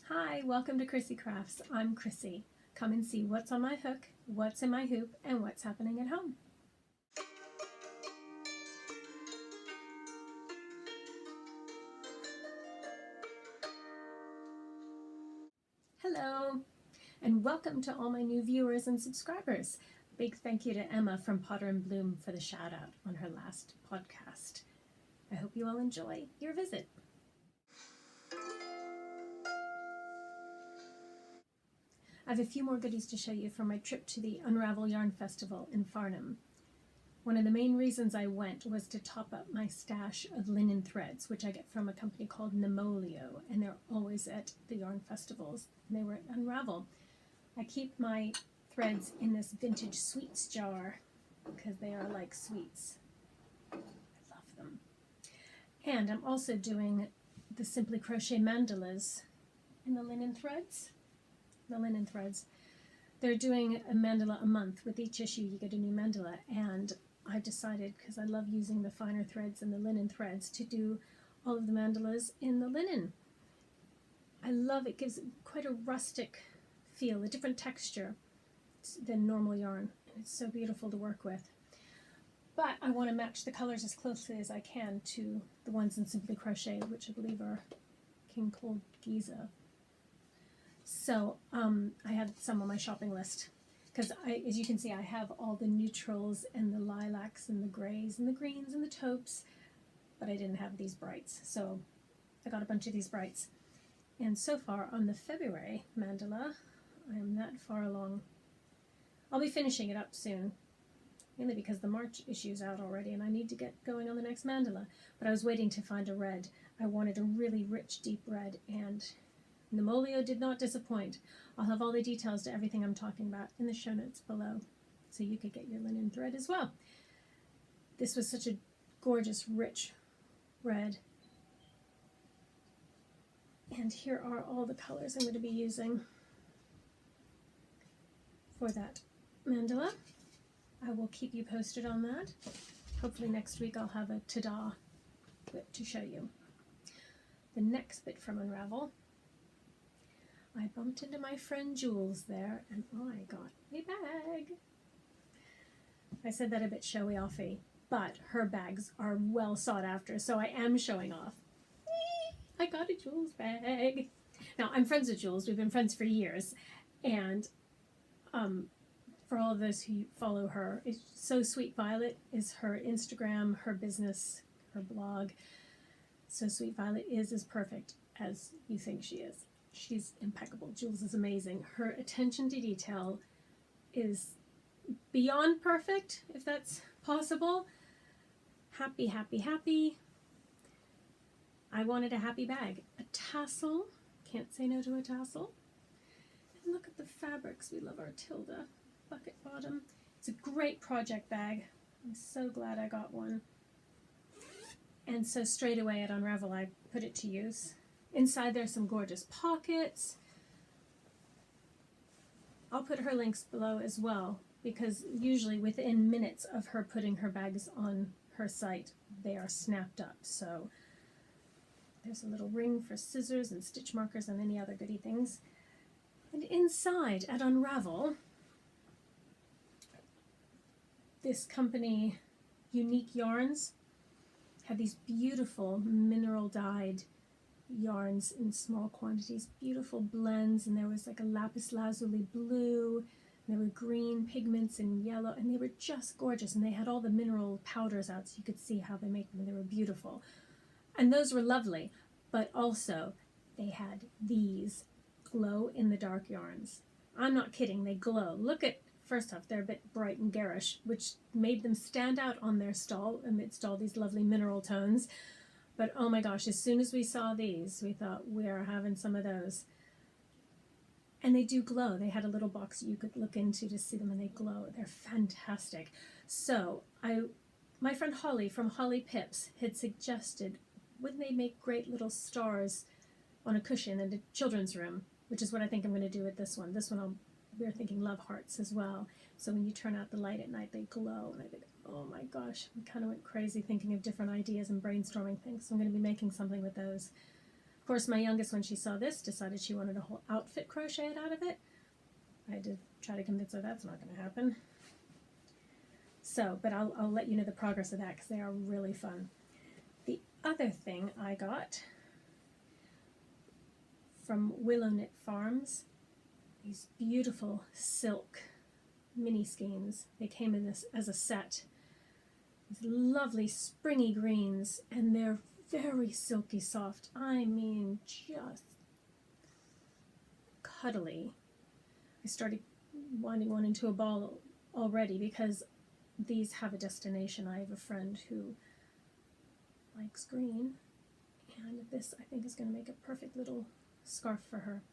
Hi, welcome to Chrissie Crafts. I'm Chrissie. Come and see what's on my hook, what's in my hoop, and what's happening at home. Hello, and welcome to all my new viewers and subscribers. Big thank you to Emma from Potter and Bloom for the shout out on her last podcast. I hope you all enjoy your visit. I have a few more goodies to show you from my trip to the Unravel Yarn Festival in Farnham. One of the main reasons I went was to top up my stash of linen threads, which I get from a company called Namolio, and they're always at the yarn festivals. And they were at Unravel. I keep my threads in this vintage sweets jar because they are like sweets. I love them. And I'm also doing the Simply Crochet mandalas in the linen threads. They're doing a mandala a month. With each issue you get a new mandala, and I decided, because I love using the finer threads and the linen threads, to do all of the mandalas in the linen. I love it. Gives quite a rustic feel, a different texture than normal yarn, and it's so beautiful to work with. But I want to match the colors as closely as I can to the ones in Simply Crochet, which I believe are King Cold Giza. So I had some on my shopping list because, as you can see, I have all the neutrals and the lilacs and the grays and the greens and the taupes, but I didn't have these brights. So I got a bunch of these brights. And so far on the February mandala, I am that far along. I'll be finishing it up soon, mainly because the March issue is out already and I need to get going on the next mandala. But I was waiting to find a red. I wanted a really rich, deep red, and Namolio did not disappoint. I'll have all the details to everything I'm talking about in the show notes below, so you could get your linen thread as well. This was such a gorgeous, rich red. And here are all the colors I'm going to be using for that mandala. I will keep you posted on that. Hopefully next week I'll have a ta-da WIP to show you. The next bit from Unravel, I bumped into my friend Jooles there, and I got a bag. I said that a bit showy-offy, but her bags are well sought after, so I am showing off. I got a Jooles bag. Now, I'm friends with Jooles. We've been friends for years, and for all of those who follow her, it's So Sweet Violet is her Instagram, her business, her blog. So Sweet Violet is as perfect as you think she is. She's impeccable. Jooles is amazing. Her attention to detail is beyond perfect, if that's possible. Happy, happy, happy. I wanted a happy bag. A tassel. Can't say no to a tassel. And look at the fabrics. We love our Tilda bucket bottom. It's a great project bag. I'm so glad I got one. And so straight away at Unravel I put it to use. Inside there's some gorgeous pockets. I'll put her links below as well, because usually within minutes of her putting her bags on her site, they are snapped up. So there's a little ring for scissors and stitch markers and any other goody things. And inside at Unravel, this company, Unique Yarns, had these beautiful mineral dyed yarns in small quantities, beautiful blends, and there was like a lapis lazuli blue, and there were green pigments and yellow, and they were just gorgeous, and they had all the mineral powders out so you could see how they make them, and they were beautiful. And those were lovely, but also they had these glow in the dark yarns. I'm not kidding, they glow. Look at, first off, they're a bit bright and garish, which made them stand out on their stall amidst all these lovely mineral tones. But oh my gosh, as soon as we saw these, we thought, we are having some of those. And they do glow. They had a little box you could look into to see them, and they glow. They're fantastic. So my friend Holly from Holly Pips had suggested, wouldn't they make great little stars on a cushion in the children's room, which is what I think I'm going to do with this one. This one we're thinking love hearts as well. So when you turn out the light at night, they glow. And I think, oh my gosh, I kind of went crazy thinking of different ideas and brainstorming things. So I'm going to be making something with those. Of course, my youngest, when she saw this, decided she wanted a whole outfit crocheted out of it. I had to try to convince her that's not going to happen. So, but I'll let you know the progress of that because they are really fun. The other thing I got from Willow Knit Farms, these beautiful silk mini skeins. They came in this as a set. These lovely springy greens, and they're very silky soft. I mean, just cuddly. I started wanting one into a ball already because these have a destination. I have a friend who likes green, and this I think is going to make a perfect little scarf for her.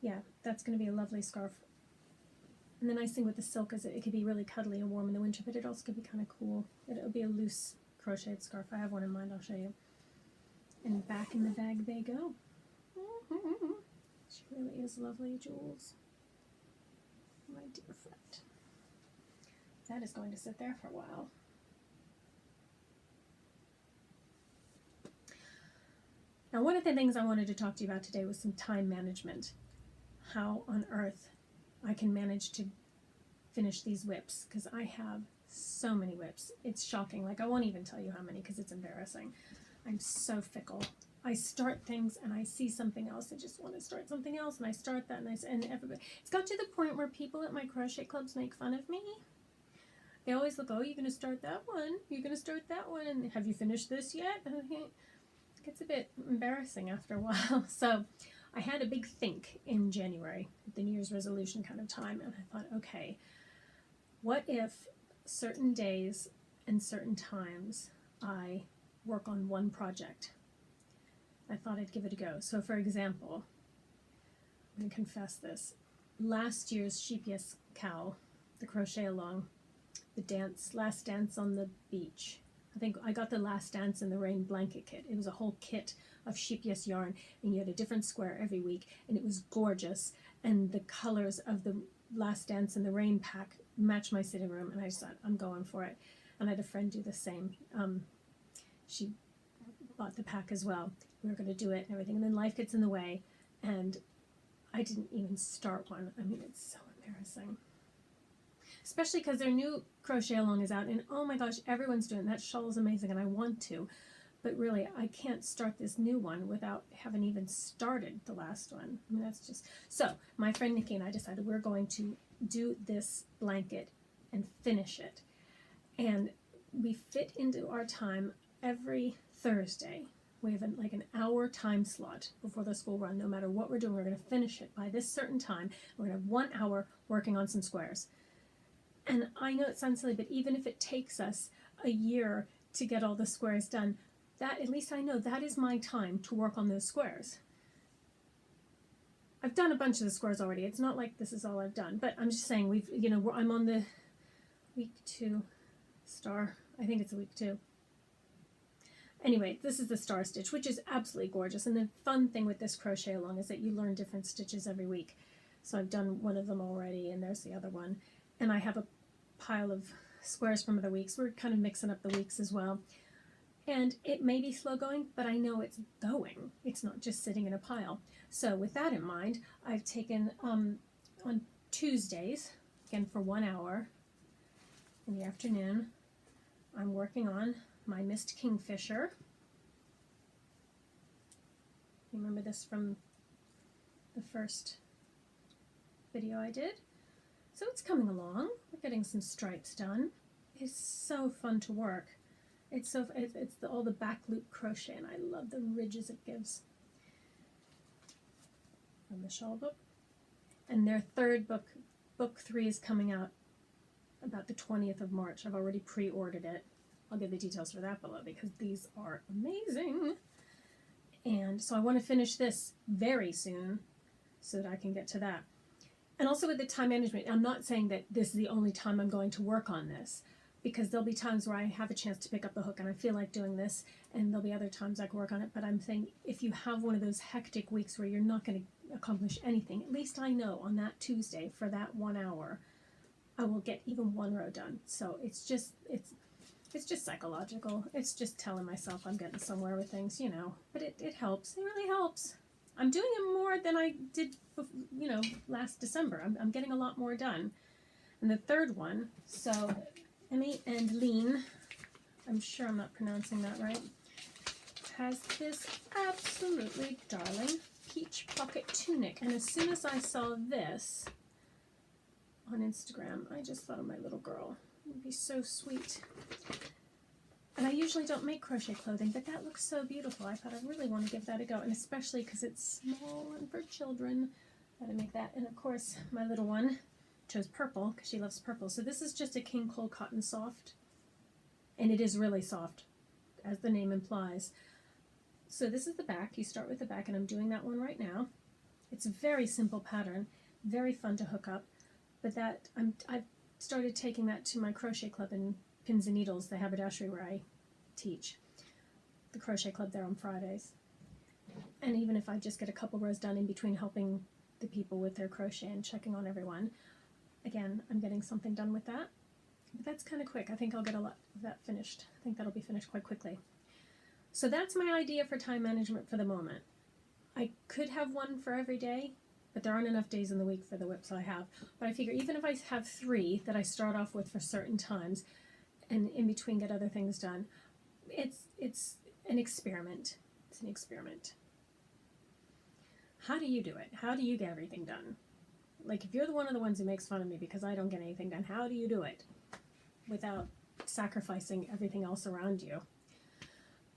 Yeah, that's going to be a lovely scarf. And the nice thing with the silk is that it could be really cuddly and warm in the winter, but it also could be kind of cool. It'll be a loose crocheted scarf. I have one in mind, I'll show you. And back in the bag they go. She really is lovely, Jooles. My dear friend. That is going to sit there for a while. Now, one of the things I wanted to talk to you about today was some time management. How on earth I can manage to finish these WIPs, because I have so many WIPs. It's shocking. Like, I won't even tell you how many because it's embarrassing. I'm so fickle. I start things and I see something else. I just want to start something else, and I start that, and everybody. It's got to the point where people at my crochet clubs make fun of me. They always look, oh, you're going to start that one. You're going to start that one. And have you finished this yet? And it gets a bit embarrassing after a while. So I had a big think in January, the New Year's resolution kind of time. And I thought, okay, what if certain days and certain times I work on one project? I thought I'd give it a go. So for example, I'm going to confess this. Last year's Sheepiest Cow, the crochet along, the last dance on the beach. I think I got the Last Dance in the Rain blanket kit. It was a whole kit of Sheepiest yarn, and you had a different square every week, and it was gorgeous. And the colors of the Last Dance in the Rain pack matched my sitting room, and I just thought, I'm going for it. And I had a friend do the same. She bought the pack as well. We were going to do it and everything, and then life gets in the way, and I didn't even start one. I mean, it's so embarrassing. Especially because their new crochet along is out, and oh my gosh, everyone's doing it. That shawl is amazing, and I want to, but really I can't start this new one without having even started the last one. I mean, that's just so. My friend Nikki and I decided we're going to do this blanket and finish it, and we fit into our time every Thursday. We have like an hour time slot before the school run. No matter what we're doing, we're going to finish it by this certain time. We're going to have 1 hour working on some squares. And I know it sounds silly, but even if it takes us a year to get all the squares done, that, at least I know that is my time to work on those squares. I've done a bunch of the squares already. It's not like this is all I've done, but I'm just saying I'm on the week 2 star. I think it's a week 2. Anyway, this is the star stitch, which is absolutely gorgeous. And the fun thing with this crochet along is that you learn different stitches every week. So I've done one of them already, and there's the other one. And I have a pile of squares from other weeks. We're kind of mixing up the weeks as well. And it may be slow going, but I know it's going. It's not just sitting in a pile. So with that in mind, I've taken on Tuesdays, again for 1 hour in the afternoon, I'm working on my Mist Kingfisher. You remember this from the first video I did? So it's coming along. We're getting some stripes done. It's so fun to work. It's all the back loop crochet, and I love the ridges it gives. From the shawl book. And their third book, book 3, is coming out about the 20th of March. I've already pre-ordered it. I'll give the details for that below because these are amazing. And so I want to finish this very soon so that I can get to that. And also with the time management, I'm not saying that this is the only time I'm going to work on this, because there'll be times where I have a chance to pick up the hook and I feel like doing this, and there'll be other times I can work on it. But I'm saying if you have one of those hectic weeks where you're not going to accomplish anything, at least I know on that Tuesday for that 1 hour, I will get even 1 row done. So it's It's just psychological. It's just telling myself I'm getting somewhere with things, you know. But it helps. It really helps. I'm doing it more than I did, you know, last December. I'm getting a lot more done. And the third one, so Emmy and Eline, I'm sure I'm not pronouncing that right, has this absolutely darling peach pocket tunic. And as soon as I saw this on Instagram, I just thought of my little girl. It would be so sweet. And I usually don't make crochet clothing, but that looks so beautiful. I thought I really want to give that a go, and especially because it's small and for children. Gotta make that. And of course, my little one chose purple because she loves purple. So this is just a King Cole Cotton Soft, and it is really soft, as the name implies. So this is the back. You start with the back, and I'm doing that one right now. It's a very simple pattern, very fun to hook up. But that I've started taking that to my crochet club in Pins and Needles, the haberdashery where I teach. The crochet club there on Fridays. And even if I just get a couple rows done in between helping the people with their crochet and checking on everyone, again, I'm getting something done with that. But that's kind of quick. I think I'll get a lot of that finished. I think that'll be finished quite quickly. So that's my idea for time management for the moment. I could have one for every day, but there aren't enough days in the week for the WIPs I have. But I figure even if I have 3 that I start off with for certain times and in between get other things done, it's an experiment. It's an experiment. How do you do it? How do you get everything done? Like, if you're one of the ones who makes fun of me because I don't get anything done, how do you do it without sacrificing everything else around you?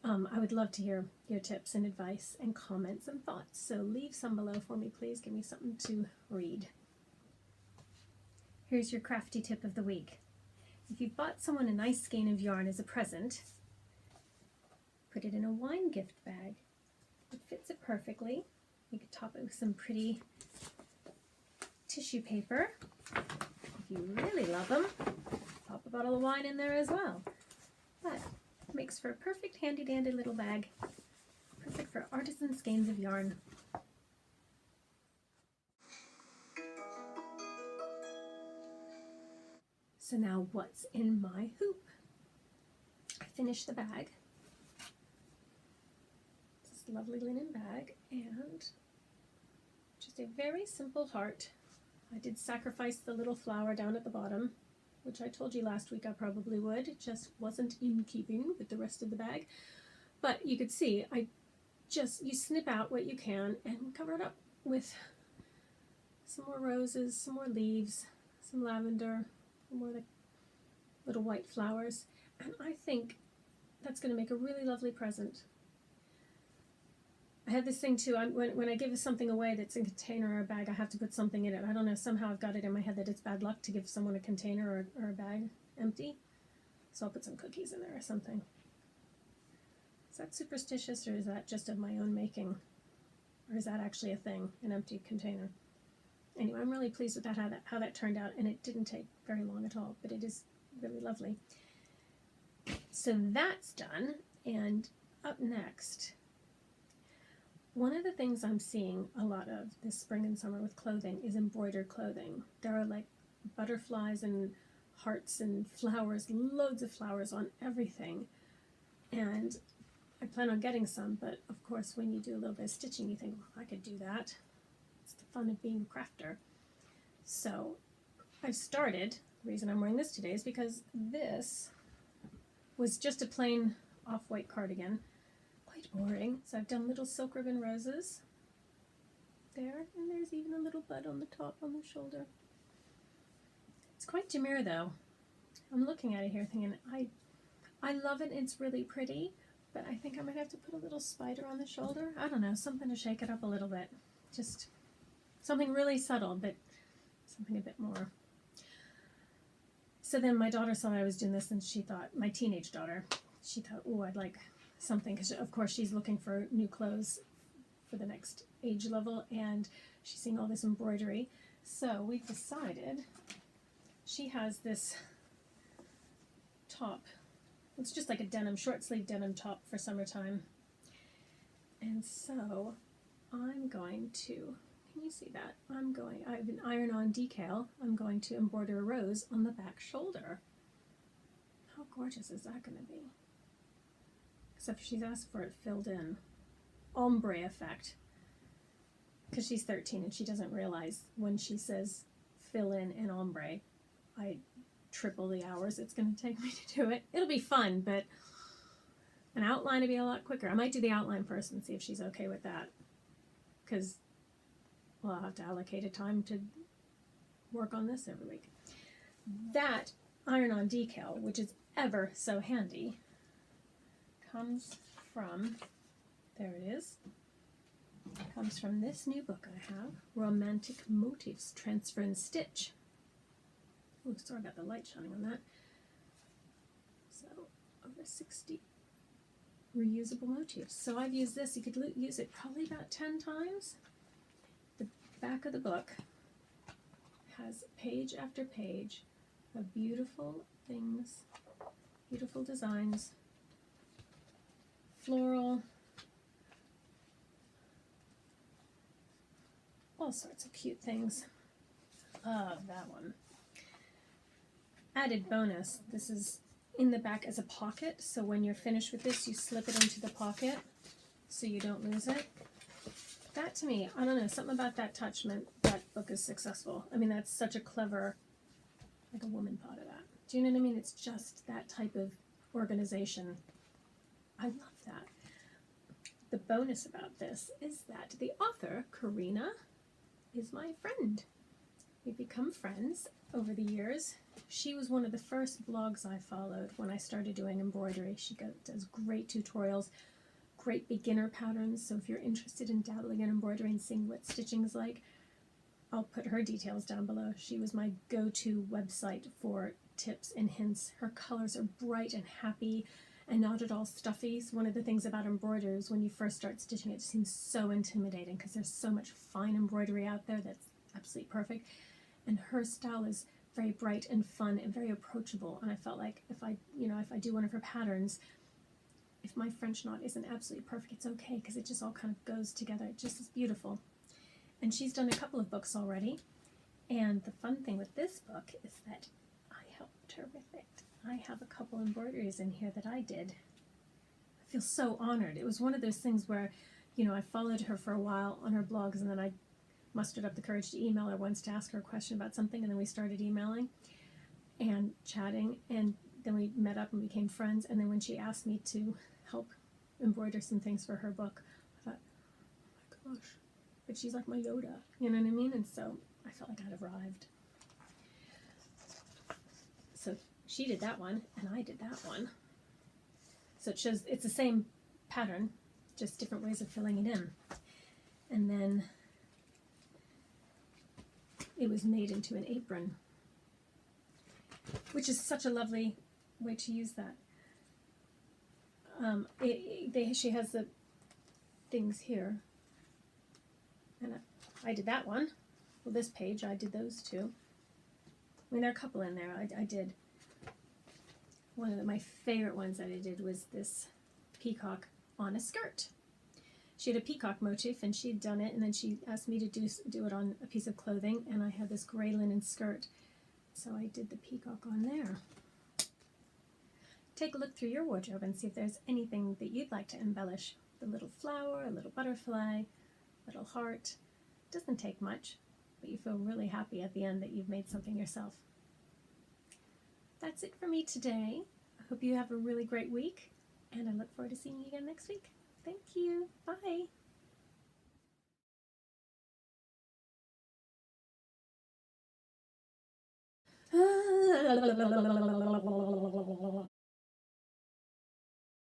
I would love to hear your tips and advice and comments and thoughts, so leave some below for me, please. Give me something to read. Here's your crafty tip of the week. If you bought someone a nice skein of yarn as a present, put it in a wine gift bag. It fits it perfectly. You could top it with some pretty tissue paper. If you really love them, pop a bottle of wine in there as well. But it makes for a perfect handy-dandy little bag. Perfect for artisan skeins of yarn. So now what's in my hoop? I finished the bag. This lovely linen bag and just a very simple heart. I did sacrifice the little flower down at the bottom, which I told you last week I probably would. It just wasn't in keeping with the rest of the bag. But you could see, you snip out what you can and cover it up with some more roses, some more leaves, some lavender, some more like little white flowers. And I think that's going to make a really lovely present. I had this thing too, when I give something away that's in a container or a bag, I have to put something in it. I don't know, somehow I've got it in my head that it's bad luck to give someone a container or a bag empty. So I'll put some cookies in there or something. Is that superstitious, or is that just of my own making? Or is that actually a thing, an empty container? Anyway, I'm really pleased with that, how that turned out, and it didn't take very long at all, but it is really lovely. So that's done, and up next, one of the things I'm seeing a lot of this spring and summer with clothing is embroidered clothing. There are like butterflies and hearts and flowers, loads of flowers on everything. And I plan on getting some, but of course when you do a little bit of stitching you think, well, I could do that. It's the fun of being a crafter. So I've started, the reason I'm wearing this today is because this was just a plain off-white cardigan. Boring. So I've done little silk ribbon roses there, and there's even a little bud on the top on the shoulder. It's quite demure though. I'm looking at it here thinking, I love it, it's really pretty, but I think I might have to put a little spider on the shoulder. I don't know, something to shake it up a little bit. Just something really subtle, but something a bit more. So then my daughter saw I was doing this, and she thought, my teenage daughter, she thought, oh, I'd like something, because of course she's looking for new clothes for the next age level, and she's seeing all this embroidery. So we've decided, she has this top, it's just like a denim, short sleeve denim top for summertime, and so I'm going to, can you see that? I have an iron-on decal. I'm going to embroider a rose on the back shoulder. How gorgeous is that going to be? Except she's asked for it filled in. Ombre effect. Because she's 13 and she doesn't realize when she says fill in and ombre, I triple the hours it's going to take me to do it. It'll be fun, but an outline would be a lot quicker. I might do the outline first and see if she's okay with that. Because, well, I'll have to allocate a time to work on this every week. That iron-on decal, which is ever so handy, comes from, there it is, comes from this new book I have, Romantic Motifs, Transfer and Stitch. Oh, sorry about the light shining on that. So, over 60 reusable motifs. So I've used this, you could use it probably about 10 times. The back of the book has page after page of beautiful things, beautiful designs, floral, all sorts of cute things. That one. Added bonus, this is in the back as a pocket, so when you're finished with this, you slip it into the pocket so you don't lose it. That to me, I don't know, something about that touch meant that book is successful. I mean, that's such a clever, like a woman thought of that. Do you know what I mean? It's just that type of organization. I love that. The bonus about this is that the author, Karina, is my friend. We've become friends over the years. She was one of the first blogs I followed when I started doing embroidery. She does great tutorials, great beginner patterns, so if you're interested in dabbling in embroidery and seeing what stitching is like, I'll put her details down below. She was my go-to website for tips and hints. Her colors are bright and happy and not at all stuffy. So one of the things about embroidery is when you first start stitching it seems so intimidating because there's so much fine embroidery out there that's absolutely perfect. And her style is very bright and fun and very approachable. And I felt like if I do one of her patterns, if my French knot isn't absolutely perfect, it's okay because it just all kind of goes together. It just is beautiful. And she's done a couple of books already. And the fun thing with this book is that I helped her with it. I have a couple embroideries in here that I did. I feel so honored. It was one of those things where, I followed her for a while on her blogs, and then I mustered up the courage to email her once to ask her a question about something, and then we started emailing and chatting, and then we met up and became friends. And then when she asked me to help embroider some things for her book, I thought, oh my gosh, but she's like my Yoda, you know what I mean? And so I felt like I'd arrived. So she did that one, and I did that one. So it shows it's the same pattern, just different ways of filling it in. And then it was made into an apron, which is such a lovely way to use that. She has the things here, and I did that one. Well, this page, I did those two. I mean, there are a couple in there. I did. One of my favorite ones that I did was this peacock on a skirt. She had a peacock motif, and she'd done it, and then she asked me to do it on a piece of clothing, and I had this gray linen skirt, so I did the peacock on there. Take a look through your wardrobe and see if there's anything that you'd like to embellish. A little flower, a little butterfly, a little heart. It doesn't take much, but you feel really happy at the end that you've made something yourself. That's it for me today. I hope you have a really great week, and I look forward to seeing you again next week. Thank you. Bye.